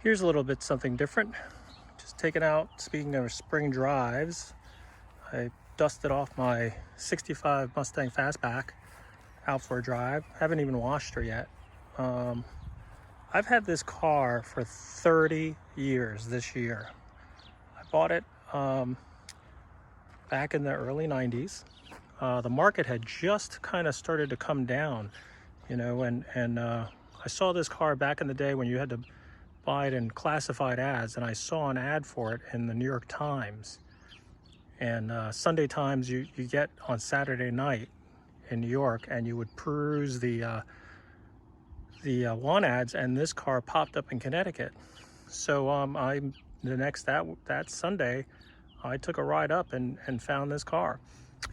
Here's a little bit something different. Just taking out, speaking of spring drives, I dusted off my 65 Mustang Fastback out for a drive. Haven't even washed her yet. I've had this car for 30 years this year. I bought it back in the early 90s. The market had just kind of started to come down, you know, and I saw this car back in the day when you had to buy it in classified ads, and I saw an ad for it in the New York Times. And Sunday Times you get on Saturday night in New York, and you would peruse the want ads, and this car popped up in Connecticut. So that Sunday I took a ride up and found this car.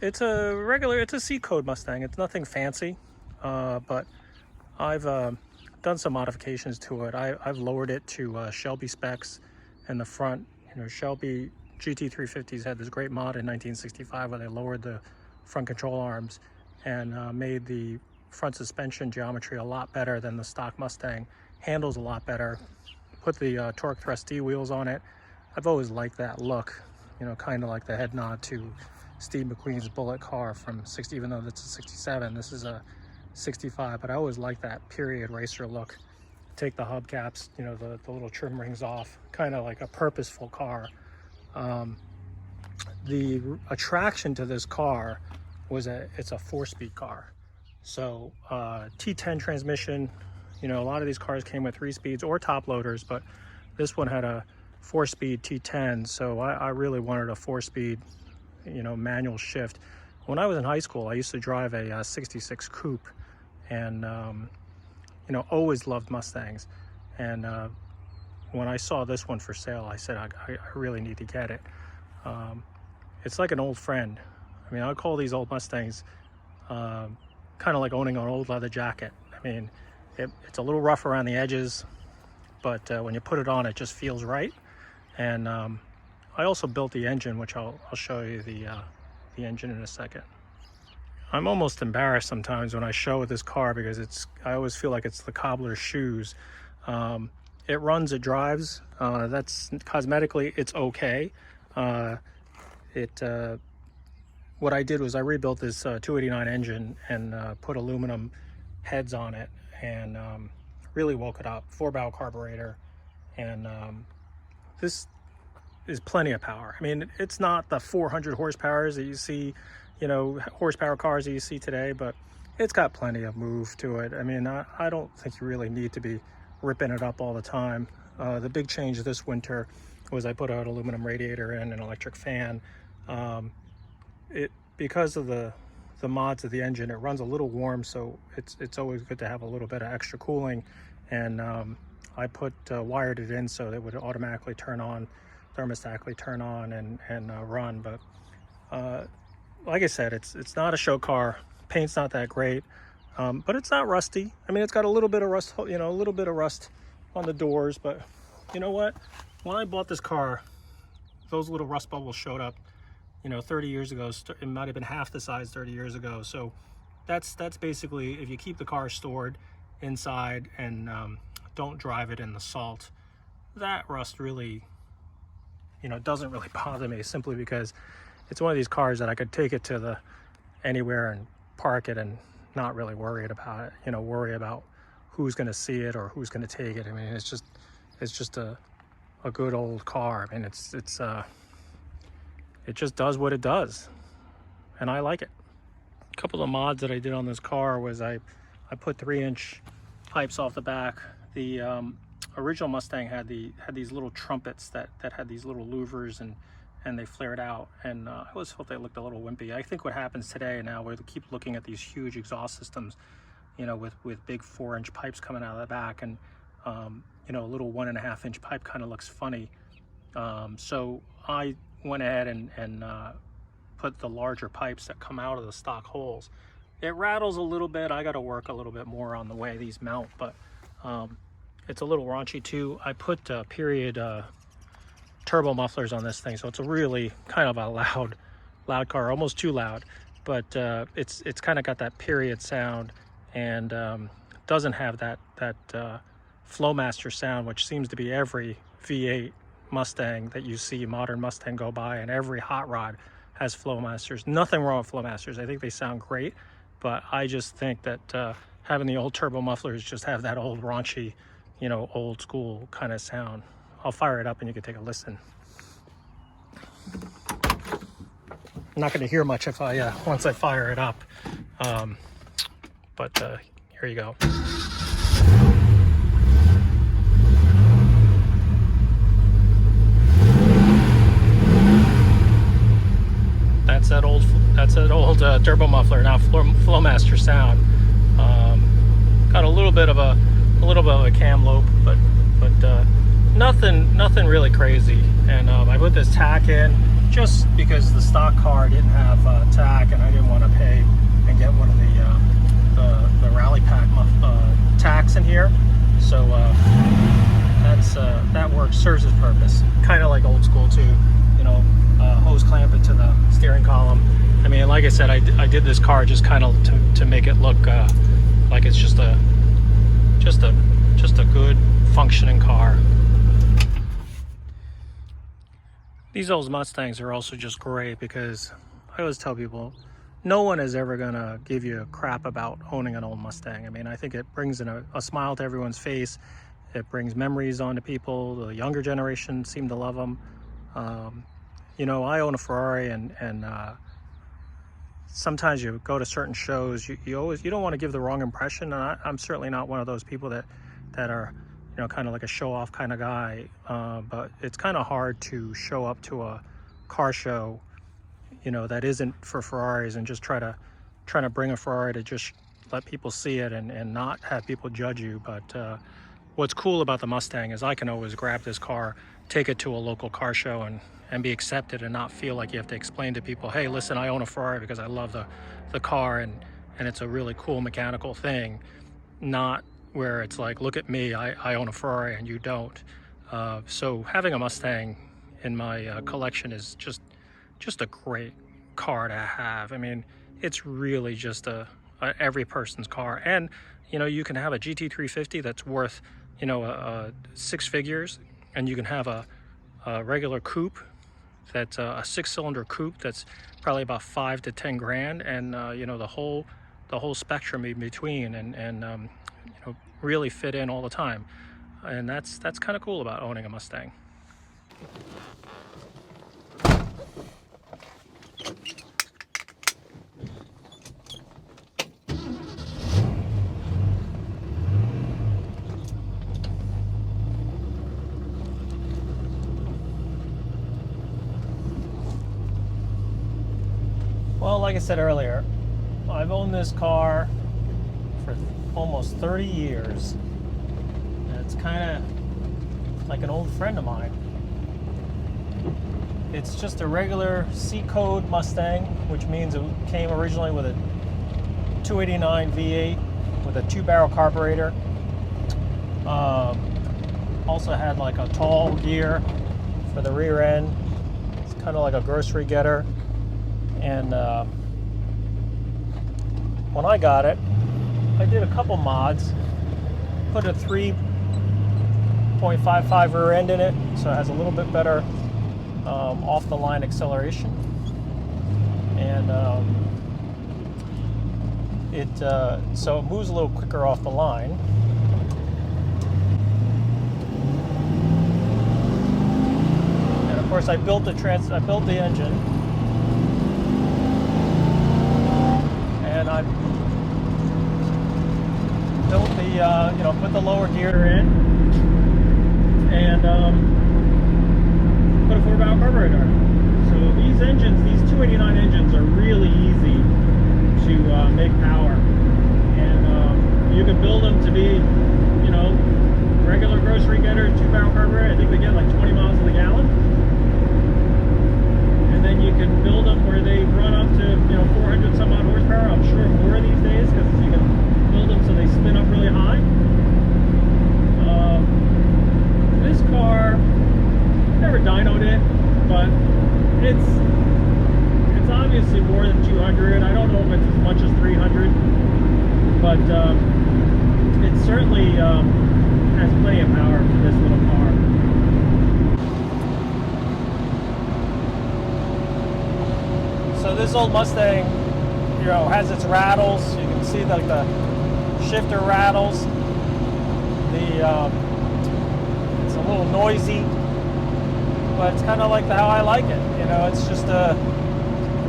It's a C code Mustang. It's nothing fancy, but I've done some modifications to it. I've lowered it to Shelby specs in the front. You know, Shelby GT350s had this great mod in 1965 where they lowered the front control arms and made the front suspension geometry a lot better than the stock Mustang. Handles a lot better. Put the torque thrust D wheels on it. I've always liked that look, you know, kind of like the head nod to Steve McQueen's Bullet car from 60, even though that's a 67, this is a 65, but I always like that period racer look. Take the hubcaps, you know, the little trim rings off, kind of like a purposeful car. The attraction to this car was it's a 4-speed car. So T10 transmission, you know, a lot of these cars came with 3 speeds or top loaders, but this one had a 4-speed T10. So I really wanted a 4-speed, you know, manual shift. When I was in high school, I used to drive a 66 coupe, and you know, always loved Mustangs. And when I saw this one for sale, I said I really need to get it. It's like an old friend. I mean, I call these old Mustangs kind of like owning an old leather jacket. I mean, it's a little rough around the edges, but when you put it on, it just feels right. And I also built the engine, which I'll show you the engine in a second. I'm almost embarrassed sometimes when I show this car because I always feel like it's the cobbler's shoes. It runs, it drives. That's cosmetically, it's okay. What I did was I rebuilt this 289 engine and put aluminum heads on it, and really woke it up. 4-valve carburetor, and this is plenty of power. I mean, it's not the 400 horsepower that you see, you know, horsepower cars that you see today, but it's got plenty of move to it. I mean, I don't think you really need to be ripping it up all the time. The big change this winter was I put an aluminum radiator in, an electric fan. Because of the mods of the engine, it runs a little warm, so it's always good to have a little bit of extra cooling. And I wired it in so that it would automatically turn on, thermostatically turn on and run. But like I said, it's not a show car. Paint's not that great, but it's not rusty. I mean, it's got a little bit of rust, you know, a little bit of rust on the doors. But you know what? When I bought this car, those little rust bubbles showed up, you know, 30 years ago. It might have been half the size 30 years ago. So that's basically, if you keep the car stored inside and don't drive it in the salt, that rust really, you know, doesn't really bother me, simply because it's one of these cars that I could take it to anywhere and park it and not really worried about it, you know, worry about who's going to see it or who's going to take it. I mean, it's just a good old car. I mean, it just does what it does, and I like it. A couple of mods that I did on this car was I put 3-inch pipes off the back. The original Mustang had these little trumpets that had these little louvers, and they flared out, and I always felt they looked a little wimpy. I think what happens today now, we keep looking at these huge exhaust systems, you know, with big 4-inch pipes coming out of the back, and you know, a little 1.5-inch pipe kind of looks funny. So I went ahead and put the larger pipes that come out of the stock holes. It rattles a little bit. I got to work a little bit more on the way these mount, but it's a little raunchy too. I put period turbo mufflers on this thing, so it's a really kind of a loud car, almost too loud, but it's kind of got that period sound, and doesn't have that Flowmaster sound, which seems to be every V8 Mustang that you see, modern Mustang, go by, and every hot rod has Flowmasters. Nothing wrong with Flowmasters. I think they sound great, but I just think that having the old turbo mufflers just have that old raunchy, you know, old school kind of sound. I'll fire it up and you can take a listen. I'm not going to hear much if I once I fire it up, but here you go. That's that old turbo muffler, now Flowmaster sound. Got a little bit of a cam lobe, but nothing really crazy. And I put this tack in just because the stock car didn't have tack, and I didn't want to pay and get one of the rally pack tacks in here. So that works, serves its purpose. Kind of like old school too, you know. Hose clamp it to the steering column. I mean, like I said, I did this car just kind of to make it look like it's just a good functioning car. These old Mustangs are also just great because I always tell people, no one is ever gonna give you crap about owning an old Mustang. I mean, I think it brings in a smile to everyone's face. It brings memories onto people. The younger generation seem to love them. You know, I own a Ferrari, and sometimes you go to certain shows, you don't want to give the wrong impression, and I'm certainly not one of those people that are, you know, kind of like a show-off kind of guy. But it's kind of hard to show up to a car show, you know, that isn't for Ferraris, and just trying to bring a Ferrari to just let people see it and not have people judge you. But what's cool about the Mustang is I can always grab this car, take it to a local car show, and be accepted, and not feel like you have to explain to people, hey, listen, I own a Ferrari because I love the car, and it's a really cool mechanical thing. Not where it's like, look at me, I own a Ferrari and you don't. So having a Mustang in my collection is just a great car to have. I mean, it's really just a every person's car. And you know, you can have a GT350 that's worth, you know, 6 figures, and you can have a regular coupe that's a 6-cylinder coupe that's probably about 5 to 10 grand, and you know, the whole spectrum in between, and you know, really fit in all the time. And that's kind of cool about owning a Mustang. Well, like I said earlier, I've owned this car for almost 30 years, and it's kind of like an old friend of mine. It's just a regular C-code Mustang, which means it came originally with a 289 V8 with a 2-barrel carburetor. Also had like a tall gear for the rear end. It's kind of like a grocery getter. And when I got it, I did a couple mods. Put a 3.55 rear end in it, so it has a little bit better off-the-line acceleration. And so it moves a little quicker off the line. And of course, I built the engine. And I built the, you know, put the lower gear in, and put a 4-valve carburetor. So these engines, these 289 engines, are really easy to make power, and you can build them to be, you know, regular grocery getter, 2-barrel carburetor. I think they get like 20 miles to the gallon. And then you can build them where they run up to, you know, 400 some odd horsepower. I'm sure more these days, because you can build them so they spin up really high. This car, I've never dynoed it, but it's obviously more than 200. I don't know if it's as much as 300, but it's certainly has plenty of power for this little car. So this old Mustang, you know, has its rattles. You can see like the shifter rattles. It's a little noisy, but it's kind of like how I like it. You know, it's just a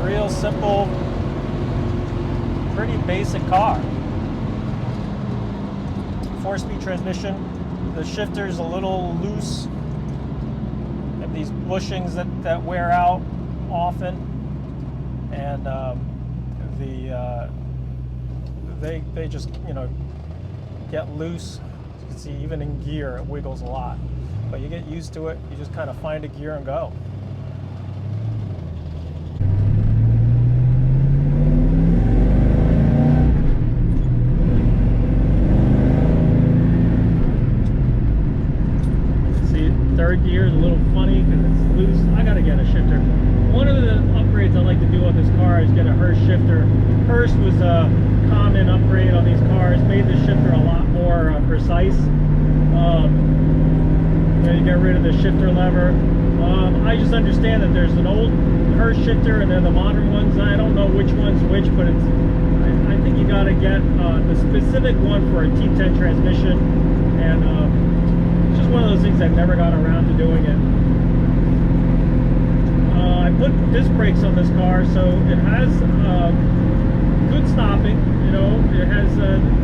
real simple, pretty basic car. 4-speed transmission. The shifter's a little loose. Have these bushings that wear out often, and they just, you know, get loose. You can see even in gear it wiggles a lot, but you get used to it. You just kind of find a gear and go. See, third gear is a little funny because it's loose. I gotta get a shifter. One of the upgrades I like to do on this car is get a Hurst shifter. Hurst was a common upgrade on these cars, made the shifter a lot more precise. You know, you get rid of the shifter lever. I just understand that there's an old Hurst shifter and then the modern ones. I don't know which one's which, but it's, I think you gotta get the specific one for a T10 transmission, and it's just one of those things I never got around to doing it. I put disc brakes on this car, so it has good stopping. You know, it has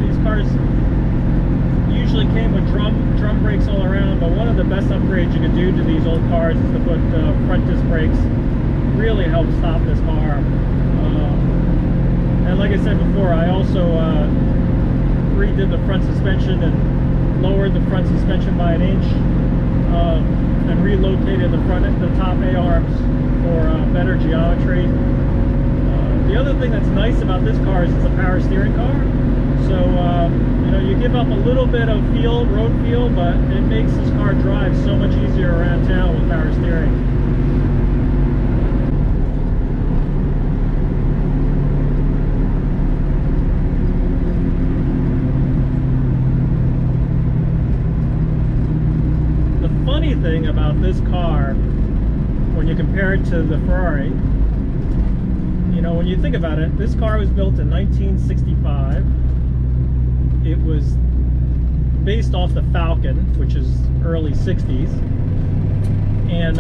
these cars usually came with drum brakes all around, but one of the best upgrades you can do to these old cars is to put front disc brakes. Really help stop this car. And like I said before, I also redid the front suspension and lowered the front suspension by 1 inch, and relocated the top A-arms for better geometry. The other thing that's nice about this car is it's a power steering car. So, you know, you give up a little bit of road feel, but it makes this car drive so much easier around town with power steering. The funny thing about this car, when you compare it to the Ferrari, you know, when you think about it, this car was built in 1965. It was based off the Falcon, which is early 60s, and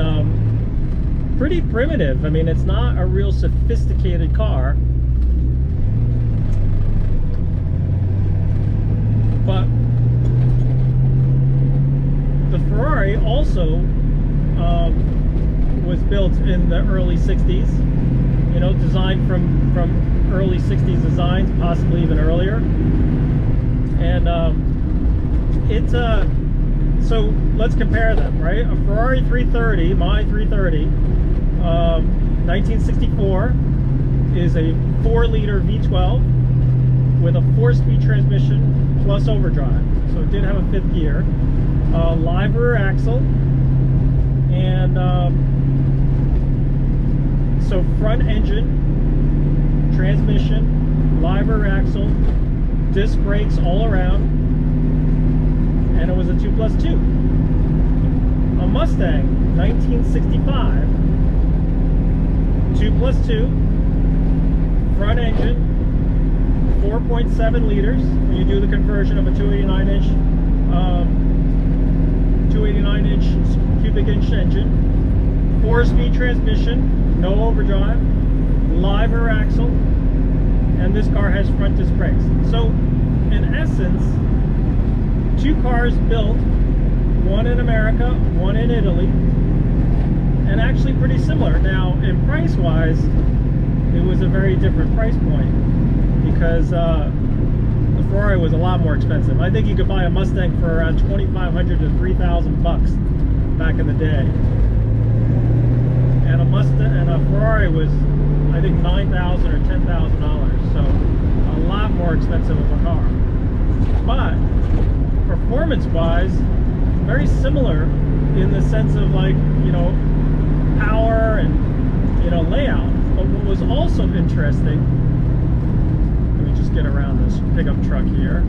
pretty primitive. I mean, it's not a real sophisticated car, but the Ferrari also was built in the early 60s, you know, designed from early 60s designs, possibly even earlier. And it's so let's compare them, right? A Ferrari 330, my 330, 1964, is a 4-liter V12 with a 4-speed transmission plus overdrive. So it did have a 5th gear, live rear axle, and so front engine, transmission, live rear axle, disc brakes all around, and it was a 2+2. A Mustang 1965, 2+2, front engine, 4.7 liters when you do the conversion of a 289-inch cubic inch engine, 4-speed transmission, no overdrive, live rear axle, and this car has front disc brakes. So in essence, 2 cars built, one in America, one in Italy, and actually pretty similar. Now, in price wise, it was a very different price point, because the Ferrari was a lot more expensive. I think you could buy a Mustang for around $2,500 to $3,000 back in the day, and a Ferrari was, I think, $9,000 or $10,000, so a lot more expensive of a car. But performance-wise, very similar in the sense of, like, you know, power and, you know, layout. But what was also interesting, let me just get around this pickup truck here.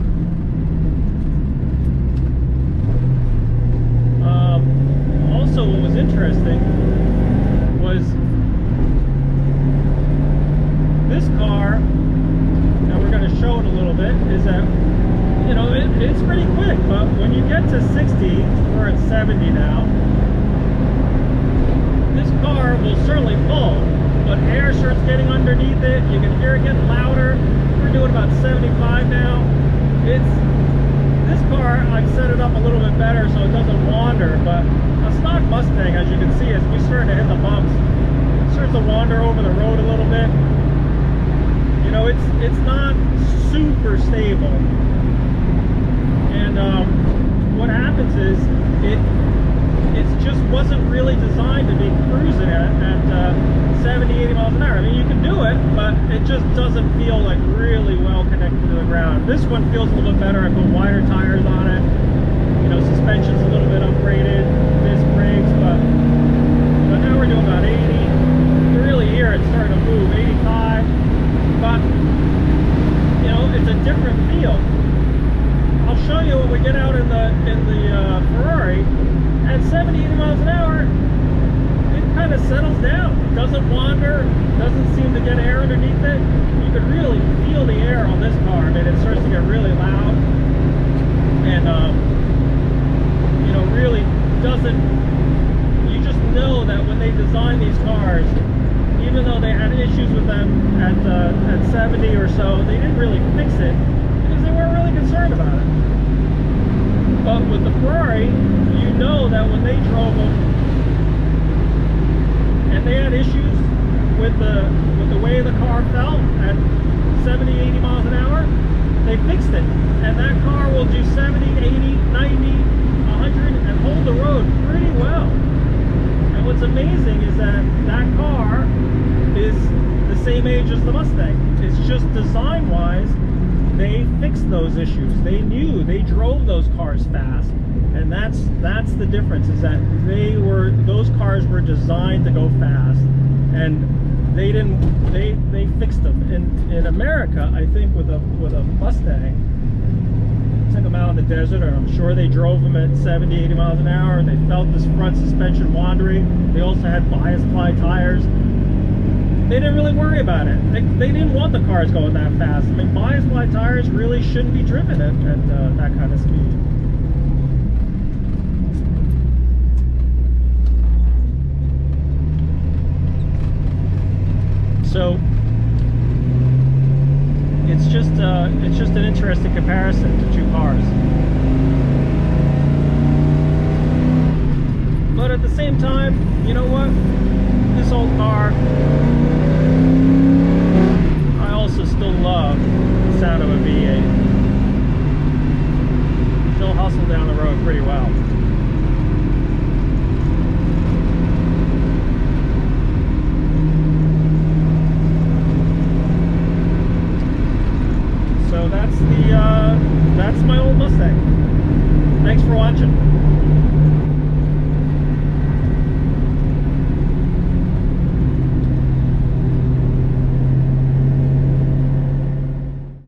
It's pretty quick, but when you get to 60, we're at 70 now, this car will certainly pull, but air starts getting underneath it. You can hear it getting louder. We're doing about 75 now. This car, I've set it up a little bit better so it doesn't wander, but a stock Mustang, as you can see, as we start to hit the bumps, it starts to wander over the road a little bit. You know, it's not super stable. And what happens is it just wasn't really designed to be cruising at 70, 80 miles an hour. I mean, you can do it, but it just doesn't feel like really well connected to the ground. This one feels a little bit better. I put wider tires on it. You know, suspension's a little bit upgraded, disc brakes, but now we're doing about 80. You really hear it starting to move, 85. But, you know, it's a different feel. I'll show you when we get out in the Ferrari. At 70, 80 miles an hour, it kind of settles down. It doesn't wander, doesn't seem to get air underneath it. You can really feel the air on this car. I mean, it starts to get really loud. And, you know, really doesn't, you just know that when they designed these cars, even though they had issues with them at 70 or so, they didn't really fix it because they weren't really concerned about it. But with the Ferrari, you know that when they drove them and they had issues with the way the car felt at 70, 80 miles an hour, they fixed it. And that car will do 70, 80, 90, 100 and hold the road pretty well. And what's amazing is that that car is the same age as the Mustang. It's just design-wise, they fixed those issues. They knew, they drove those cars fast, and that's the difference. Is that those cars were designed to go fast, and they fixed them. In America, I think with a Mustang, took them out in the desert, or I'm sure they drove them at 70, 80 miles an hour, and they felt this front suspension wandering. They also had bias ply tires. They didn't really worry about it. They didn't want the cars going that fast. I mean, bias ply tires really shouldn't be driven at that kind of speed. So it's just an interesting comparison to two cars. But at the same time, you know what? This old car, I also still love the sound of a V8. Still hustle down the road pretty well. So that's my old Mustang. Thanks for watching.